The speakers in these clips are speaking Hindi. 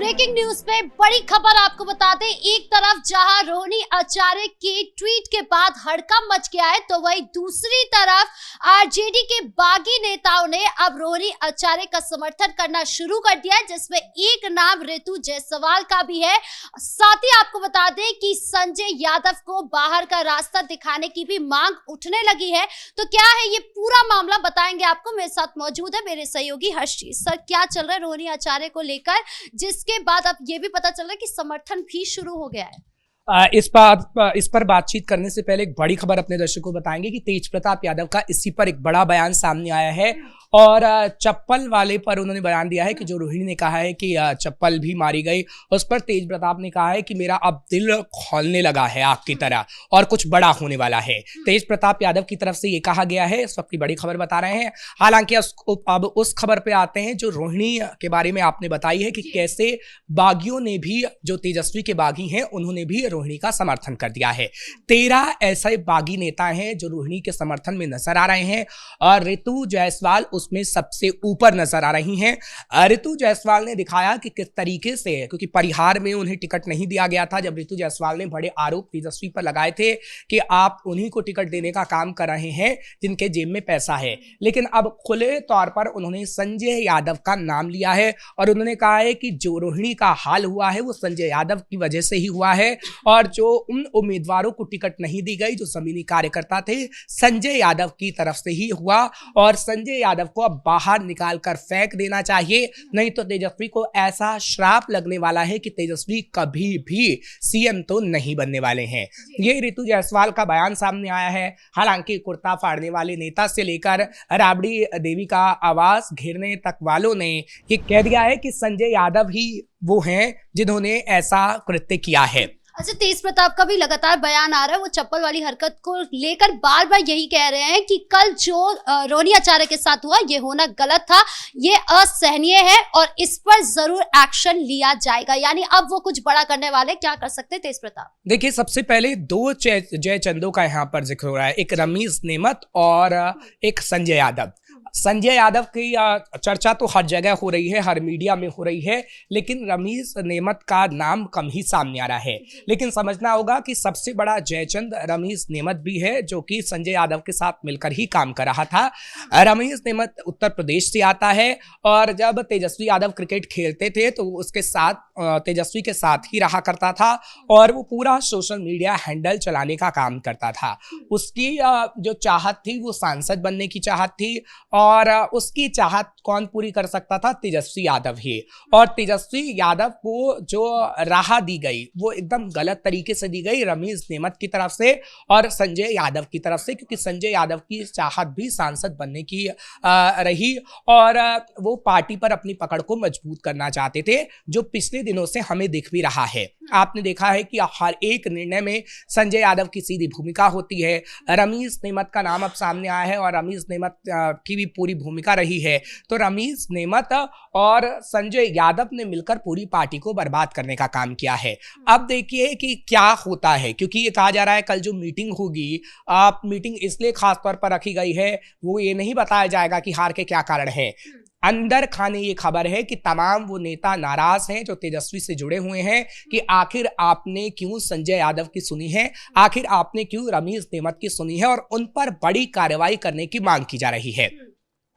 ब्रेकिंग न्यूज पे बड़ी खबर आपको बता दें। एक तरफ जहां रोहिणी आचार्य के ट्वीट के बाद हड़कंप मच गया है, तो वहीं दूसरी तरफ आरजेडी के बागी नेताओं ने अब रोहिणी आचार्य का समर्थन करना शुरू कर दिया है, जिसमें एक नाम रितु जायसवाल का भी है। साथ ही आपको बता दें कि संजय यादव को बाहर का रास्ता दिखाने की भी मांग उठने लगी है। तो क्या है ये पूरा मामला, बताएंगे आपको। मेरे साथ मौजूद है मेरे सहयोगी हर्षी। सर, क्या चल रहा है रोहिणी आचार्य को लेकर, जिसके बाद अब ये भी पता चल रहा है कि समर्थन भी शुरू हो गया है? इस पर बातचीत करने से पहले एक बड़ी खबर अपने दर्शकों को बताएंगे कि तेज प्रताप यादव का इसी पर एक बड़ा बयान सामने आया है और चप्पल वाले पर उन्होंने बयान दिया है कि जो रोहिणी ने कहा है कि चप्पल भी मारी गई, उस पर तेज प्रताप ने कहा है कि मेरा अब दिल खौलने लगा है आग की तरह और कुछ बड़ा होने वाला है। तेज प्रताप यादव की तरफ से ये कहा गया है। इस वक्त की बड़ी खबर बता रहे हैं। हालांकि अब उस खबर पे आते हैं जो रोहिणी के बारे में आपने बताई है कि कैसे बागियों ने भी, जो तेजस्वी के बागी हैं, उन्होंने भी रोहिणी का समर्थन कर दिया है। 13 ऐसे बागी नेता हैं जो रोहिणी के समर्थन में नजर आ रहे हैं और रितु जायसवाल उसमें सबसे ऊपर नजर आ रही हैं। रितु जायसवाल ने दिखाया कि किस तरीके से, क्योंकि परिहार में उन्हें टिकट नहीं दिया गया था, जब रितु जायसवाल ने बड़े आरोप तेजस्वी पर लगाए थे कि आप उन्हीं को टिकट देने का काम कर रहे हैं जिनके जेब में पैसा है। लेकिन अब खुले तौर पर उन्होंने संजय यादव का नाम लिया है और उन्होंने कहा है कि जो रोहिणी का हाल हुआ है वो संजय यादव की वजह से ही हुआ है और जो उन उम्मीदवारों को टिकट नहीं दी गई जो जमीनी कार्यकर्ता थे, संजय यादव की तरफ से ही हुआ और संजय यादव को अब बाहर निकाल कर फेंक देना चाहिए, नहीं तो तेजस्वी को ऐसा श्राप लगने वाला है कि तेजस्वी कभी भी सीएम तो नहीं बनने वाले हैं। ये रितु जायसवाल का बयान सामने आया है। हालांकि कुर्ता फाड़ने वाले नेता से लेकर राबड़ी देवी का आवास घेरने तक वालों ने ये कह दिया है कि संजय यादव ही वो हैं जिन्होंने ऐसा कृत्य किया है। अच्छा, तेज प्रताप का भी लगातार बयान आ रहा है। वो चप्पल वाली हरकत को लेकर बार बार यही कह रहे हैं कि कल जो रोहिणी आचार्य के साथ हुआ ये होना गलत था, ये असहनीय है और इस पर जरूर एक्शन लिया जाएगा। यानी अब वो कुछ बड़ा करने वाले। क्या कर सकते हैं तेज प्रताप? देखिए, सबसे पहले दो जय चंदों का यहाँ पर जिक्र हो रहा है, एक रमीज नेमत और एक संजय यादव। संजय यादव की चर्चा तो हर जगह हो रही है, हर मीडिया में हो रही है, लेकिन रमीज नेमत का नाम कम ही सामने आ रहा है। लेकिन समझना होगा कि सबसे बड़ा जयचंद रमीज नेमत भी है, जो कि संजय यादव के साथ मिलकर ही काम कर रहा था। रमीज नेमत उत्तर प्रदेश से आता है और जब तेजस्वी यादव क्रिकेट खेलते थे तो उसके साथ, तेजस्वी के साथ ही रहा करता था और वो पूरा सोशल मीडिया हैंडल चलाने का काम करता था। उसकी जो चाहत थी वो सांसद बनने की चाहत थी और उसकी चाहत कौन पूरी कर सकता था? तेजस्वी यादव ही। और तेजस्वी यादव को जो राह दी गई वो एकदम गलत तरीके से दी गई रमीज नेमत की तरफ से और संजय यादव की तरफ से, क्योंकि संजय यादव की चाहत भी सांसद बनने की रही और वो पार्टी पर अपनी पकड़ को मजबूत करना चाहते थे, जो पिछले दिनों से हमें दिख भी रहा है। आपने देखा है कि हर एक निर्णय में संजय यादव की सीधी भूमिका होती है। रमीज नेमत का नाम अब सामने आया है और रमीज नेमत की भी पूरी भूमिका रही है। तो रमीज नेमत और संजय यादव ने मिलकर पूरी पार्टी को बर्बाद करने का काम किया है। अब देखिए कि क्या होता है, क्योंकि ये कहा जा रहा है कल जो मीटिंग होगी, मीटिंग इसलिए खास तौर पर रखी गई है, वो ये नहीं बताया जाएगा कि हार के क्या कारण है। अंदर खाने ये खबर है कि तमाम वो नेता नाराज हैं जो तेजस्वी से जुड़े हुए हैं कि आखिर आपने क्यों संजय यादव की सुनी है, आखिर आपने क्यों रमीज नेमत की सुनी है, और उन पर बड़ी कार्रवाई करने की मांग की जा रही है।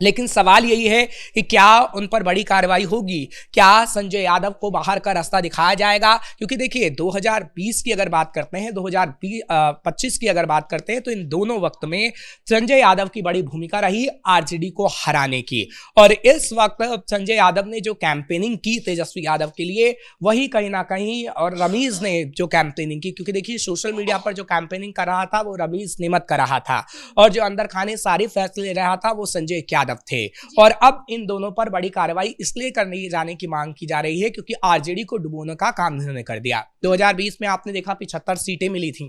लेकिन सवाल यही है कि क्या उन पर बड़ी कार्रवाई होगी? क्या संजय यादव को बाहर का रास्ता दिखाया जाएगा? क्योंकि देखिए 2020 की अगर बात करते हैं, 2025 की अगर बात करते हैं, तो इन दोनों वक्त में संजय यादव की बड़ी भूमिका रही आरजेडी को हराने की। और इस वक्त संजय यादव ने जो कैंपेनिंग की तेजस्वी यादव के लिए, वही कहीं ना कहीं, और रमीज ने जो कैंपेनिंग की, क्योंकि देखिए सोशल मीडिया पर जो कैंपेनिंग कर रहा था वो रमीज नेमत कर रहा था और जो अंदर खाने सारे फैसले ले रहा था वो संजय यादव थे। और अब इन दोनों पर बड़ी कार्रवाई इसलिए करने जाने की मांग की जा रही है क्योंकि आरजेडी को डुबोने का काम इन्होंने कर दिया। 2020 में आपने देखा 75 सीटें मिली थी,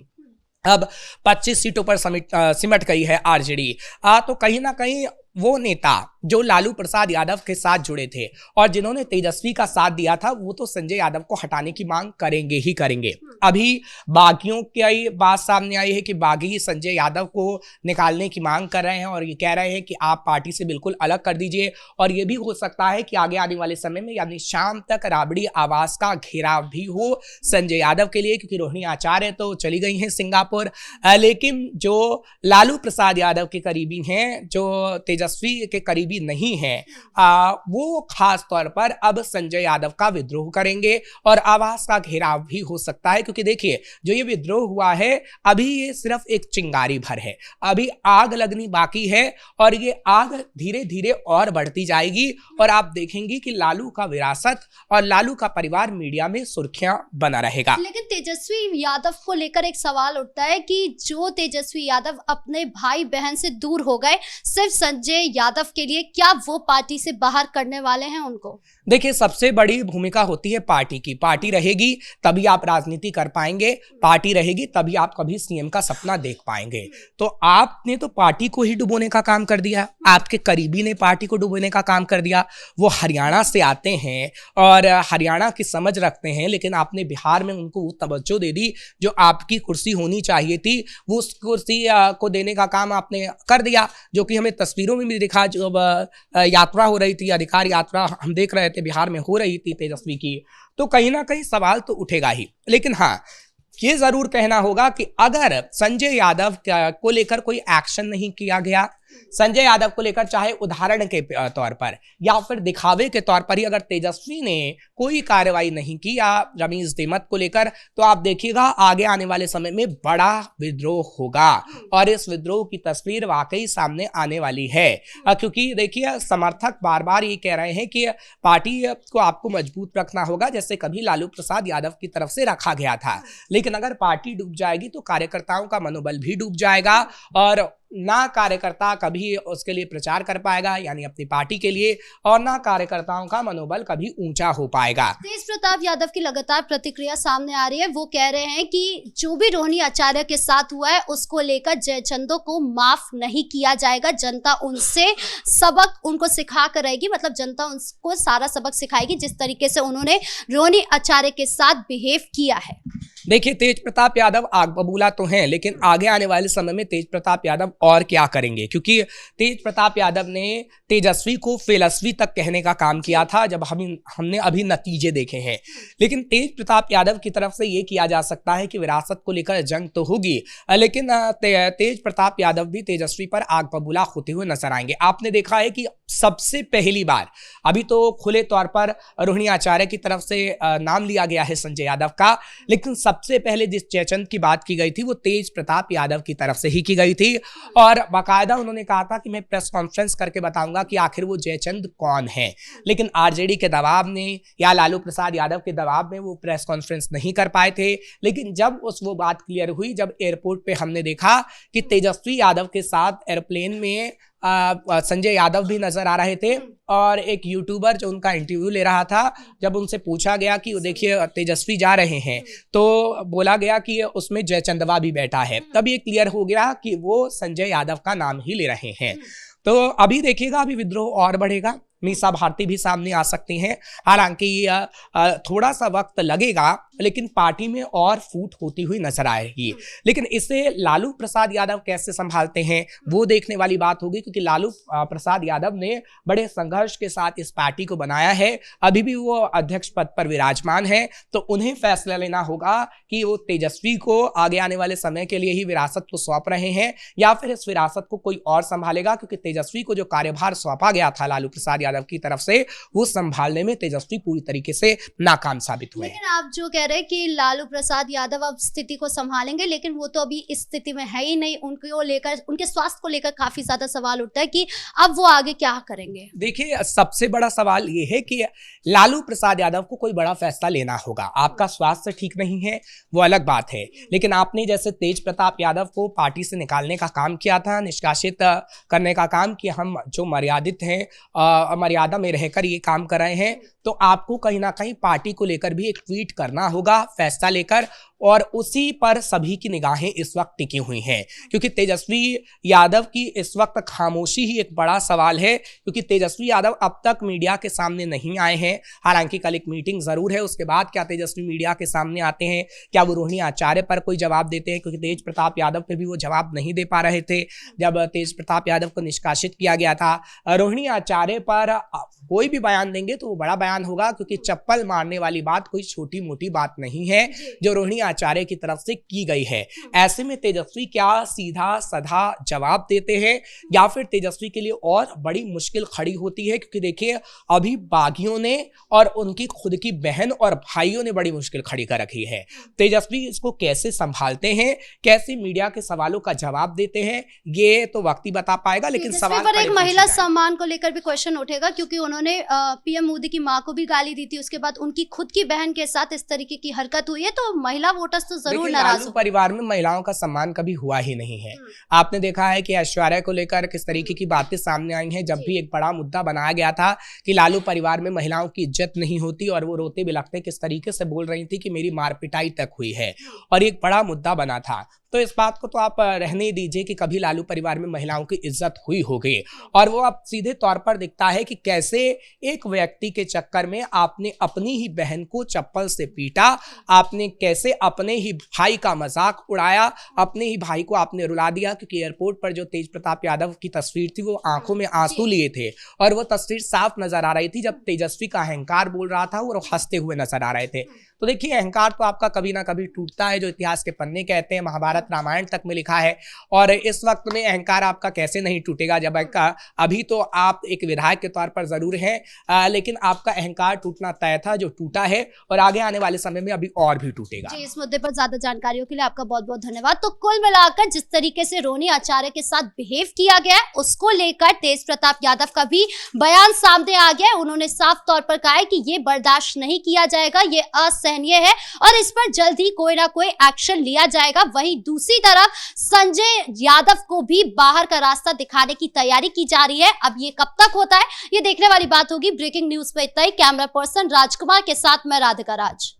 अब 25 सीटों पर सिमट गई है आरजेडी। तो कहीं ना कहीं वो नेता जो लालू प्रसाद यादव के साथ जुड़े थे और जिन्होंने तेजस्वी का साथ दिया था, वो तो संजय यादव को हटाने की मांग करेंगे ही करेंगे। अभी बागियों की बात सामने आई है कि बागी संजय यादव को निकालने की मांग कर रहे हैं और ये कह रहे हैं कि आप पार्टी से बिल्कुल अलग कर दीजिए। और ये भी हो सकता है कि आगे आने वाले समय में यानी शाम तक राबड़ी आवास का घेराव भी हो संजय यादव के लिए, क्योंकि रोहिणी आचार्य तो चली गई हैं सिंगापुर। लेकिन जो लालू प्रसाद यादव के करीबी हैं, जो तेजस्वी के करीबी नहीं है, वो खास तौर पर अब संजय यादव का विद्रोह करेंगे और आवास का घेराव भी हो सकता है। क्योंकि देखिए, जो ये विद्रोह हुआ है अभी ये सिर्फ एक चिंगारी भर है, अभी आग लगनी बाकी है और ये आग धीरे धीरे और बढ़ती जाएगी और आप देखेंगे कि लालू का विरासत और लालू का परिवार मीडिया में सुर्खियां बना रहेगा। लेकिन तेजस्वी यादव को लेकर एक सवाल उठता है कि जो तेजस्वी यादव अपने भाई बहन से दूर हो गए सिर्फ संजय यादव के लिए, क्या वो पार्टी से बाहर करने वाले हैं उनको? देखिए, सबसे बड़ी भूमिका होती है पार्टी की। पार्टी रहेगी तभी आप राजनीति कर पाएंगे, पार्टी रहेगी तभी आप कभी सीएम का सपना देख पाएंगे। तो आपने तो पार्टी को ही डुबोने का काम कर दिया, आपके करीबी ने पार्टी को डुबोने का काम कर दिया। वो हरियाणा से आते हैं और हरियाणा की समझ रखते हैं, लेकिन आपने बिहार में उनको वो तवज्जो दे दी जो आपकी कुर्सी होनी चाहिए थी, वो उस कुर्सी को देने का काम आपने कर दिया, जो कि हमें तस्वीरों में भी दिखा। जब यात्रा हो रही थी, अधिकार यात्रा हम देख रहे थे बिहार में हो रही थी तेजस्वी की, तो कहीं ना कहीं सवाल तो उठेगा ही। लेकिन हाँ, ये जरूर कहना होगा कि अगर संजय यादव को लेकर कोई एक्शन नहीं किया गया, संजय यादव को लेकर चाहे उदाहरण के तौर पर या फिर दिखावे के तौर पर ही अगर तेजस्वी ने कोई कार्रवाई नहीं की या रमीज देमत को लेकर, तो आप देखिएगा आगे आने वाले समय में बड़ा विद्रोह होगा और इस विद्रोह की तस्वीर वाकई सामने आने वाली है। क्योंकि देखिए, समर्थक बार बार ये कह रहे हैं कि पार्टी को आपको मजबूत रखना होगा, जैसे कभी लालू प्रसाद यादव की तरफ से रखा गया था। लेकिन अगर पार्टी डूब जाएगी तो कार्यकर्ताओं का मनोबल भी डूब जाएगा और ना कार्यकर्ता कभी उसके लिए प्रचार कर पाएगा, यानी अपनी पार्टी के लिए, और ना कार्यकर्ताओं का मनोबल कभी ऊंचा हो पाएगा। तेज प्रताप यादव की लगातार प्रतिक्रिया सामने आ रही है। वो कह रहे हैं कि जो भी रोहिणी आचार्य के साथ हुआ है उसको लेकर जयचंदो को माफ नहीं किया जाएगा। जनता उनसे सबक उनको सिखा कर रहेगी, मतलब जनता उनको सारा सबक सिखाएगी जिस तरीके से उन्होंने रोहिणी आचार्य के साथ बिहेव किया है। देखिए, तेज प्रताप यादव आग बबूला तो हैं, लेकिन आगे आने वाले समय में तेज प्रताप यादव और क्या करेंगे, क्योंकि तेज प्रताप यादव ने तेजस्वी को फेलस्वी तक कहने का काम किया था, जब हमने अभी नतीजे देखे हैं। लेकिन तेज प्रताप यादव की तरफ से ये किया जा सकता है कि विरासत को लेकर जंग तो होगी, लेकिन तेज प्रताप यादव भी तेजस्वी पर आग बबूला होते हुए नजर आएंगे। आपने देखा है कि सबसे पहली बार, अभी तो खुले तौर पर रोहिणी आचार्य की तरफ से नाम लिया गया है संजय यादव का, लेकिन सबसे पहले जिस जयचंद की बात की गई थी वो तेज प्रताप यादव की तरफ से ही की गई थी और बाकायदा उन्होंने कहा था कि मैं प्रेस कॉन्फ्रेंस करके बताऊंगा कि आखिर वो जयचंद कौन है। लेकिन आरजेडी के दबाव ने या लालू प्रसाद यादव के दबाव में वो प्रेस कॉन्फ्रेंस नहीं कर पाए थे। लेकिन जब वो बात क्लियर हुई, जब एयरपोर्ट पे हमने देखा कि तेजस्वी यादव के साथ एयरप्लेन में संजय यादव भी नजर आ रहे थे और एक यूट्यूबर जो उनका इंटरव्यू ले रहा था, जब उनसे पूछा गया कि देखिए तेजस्वी जा रहे हैं, तो बोला गया कि उसमें जयचंदवा भी बैठा है, तब ये क्लियर हो गया कि वो संजय यादव का नाम ही ले रहे हैं। तो अभी देखिएगा, अभी विद्रोह और बढ़ेगा, मीसा भारती भी सामने आ सकती हैं। हालांकि थोड़ा सा वक्त लगेगा, लेकिन पार्टी में और फूट होती हुई नजर आएगी। लेकिन इसे लालू प्रसाद यादव कैसे संभालते हैं वो देखने वाली बात होगी, क्योंकि लालू प्रसाद यादव ने बड़े संघर्ष के साथ इस पार्टी को बनाया है, अभी भी वो अध्यक्ष पद पर विराजमान है। तो उन्हें फैसला लेना होगा कि वो तेजस्वी को आगे आने वाले समय के लिए ही विरासत को सौंप रहे हैं या फिर इस विरासत को कोई और संभालेगा, क्योंकि तेजस्वी को जो कार्यभार सौंपा गया था लालू प्रसाद यादव की तरफ से, वो संभालने में तेजस्वी पूरी तरीके से नाकाम साबित हुए। लेकिन आप जो कह रहे हैं कि लालू प्रसाद यादव अब स्थिति को संभालेंगे, लेकिन वो तो अभी इस स्थिति में है ही नहीं। उनको लेकर, उनके स्वास्थ्य को लेकर काफी ज्यादा सवाल उठता है कि अब वो आगे क्या करेंगे। देखिए, सबसे बड़ा सवाल ये है कि लालू प्रसाद यादव को कोई बड़ा फैसला लेना होगा। आपका स्वास्थ्य ठीक नहीं है वो अलग बात है, लेकिन आपने जैसे तेज प्रताप यादव को पार्टी से निकालने का काम किया था, निष्कासित करने का काम कि हम जो मर्यादित हैं, मर्यादा में रहकर ये काम कर रहे हैं, तो आपको कहीं ना कहीं पार्टी को लेकर भी एक ट्वीट करना होगा फैसला लेकर, और उसी पर सभी की निगाहें इस वक्त टिकी हुई हैं, क्योंकि तेजस्वी यादव की इस वक्त खामोशी ही एक बड़ा सवाल है, क्योंकि तेजस्वी यादव अब तक मीडिया के सामने नहीं आए हैं। हालांकि कल एक मीटिंग जरूर है, उसके बाद क्या तेजस्वी मीडिया के सामने आते हैं, क्या वो रोहिणी आचार्य पर कोई जवाब देते हैं, क्योंकि तेज प्रताप यादव पे भी वो जवाब नहीं दे पा रहे थे जब तेज प्रताप यादव को निष्कासित किया गया था। रोहिणी आचार्य पर कोई भी बयान देंगे तो वो बड़ा बयान होगा, क्योंकि चप्पल मारने वाली बात कोई छोटी मोटी बात नहीं है जो रोहिणी आचार्य की तरफ से की गई है। ऐसे में तेजस्वी क्या सीधा साधा जवाब देते हैं या फिर तेजस्वी के लिए और बड़ी मुश्किल खड़ी होती है, क्योंकि देखिए अभी बागियों ने और उनकी खुद की बहन और भाइयों ने बड़ी मुश्किल खड़ी कर रखी है। तेजस्वी इसको कैसे संभालते हैं, कैसे मीडिया के सवालों का जवाब देते हैं, ये तो वक्त ही बता पाएगा। लेकिन सवाल पर एक महिला सम्मान को लेकर भी क्वेश्चन उठेगा, क्योंकि उन्होंने पीएम मोदी की मां को भी गाली दी थी, उसके बाद उनकी खुद की बहन के साथ इस तरीके की हरकत हुई है, तो महिला वोटर्स तो जरूर नाराज हो। परिवार में महिलाओं का सम्मान कभी हुआ ही नहीं है। आपने देखा है कि ऐश्वर्या को लेकर किस तरीके की बातें सामने आई हैं, जब भी एक बड़ा मुद्दा बनाया गया था कि लालू परिवार में महिलाओं की इज्जत नहीं होती, और वो रोते बिलखते किस तरीके से बोल रही थी कि मेरी मार पिटाई तक हुई है, और एक बड़ा मुद्दा बना था। तो इस बात को तो आप रहने दीजिए कि कभी लालू परिवार में महिलाओं की इज्जत हुई होगी, और वो अब सीधे तौर पर दिखता है कि कैसे एक व्यक्ति के चक्कर में आपने अपनी ही बहन को चप्पल से पीटा, आपने कैसे अपने ही भाई का मजाक उड़ाया, अपने ही भाई को आपने रुला दिया, क्योंकि एयरपोर्ट पर जो तेज प्रताप यादव की तस्वीर थी वो आंखों में आंसू लिए थे, और वो तस्वीर साफ नजर आ रही थी जब तेजस्वी का अहंकार बोल रहा था और हंसते हुए नजर आ रहे थे। तो देखिए अहंकार तो आपका कभी ना कभी टूटता है, जो इतिहास के पन्ने कहते हैं, महाभारत रामायण तक में लिखा है। और इस वक्त में अहंकार आपका कैसे नहीं टूटेगा, जब अभी तो आप एक विधायक के तौर पर जरूर हैं, लेकिन आपका अहंकार टूटना तय था, जो टूटा है, और आगे आने वाले समय में अभी और भी टूटेगा। जी, इस मुद्दे पर ज्यादा जानकारियों के लिए आपका बहुत बहुत धन्यवाद। तो कुल मिलाकर जिस तरीके से रोहिणी आचार्य के साथ बिहेव किया गया है, उसको लेकर तेज प्रताप यादव का भी बयान सामने आ गया है। उन्होंने साफ तौर पर कहा है कि ये बर्दाश्त नहीं किया जाएगा, ये असहनीय है, और इस पर जल्द ही कोई ना कोई एक्शन लिया जाएगा। वहीं दूसरी तरफ संजय यादव को भी बाहर का रास्ता दिखाने की तैयारी की जा रही है। अब ये कब तक होता है, ये देखने वाली बात होगी। ब्रेकिंग न्यूज पे इतना ही। कैमरा पर्सन राजकुमार के साथ मैं राधिका राज।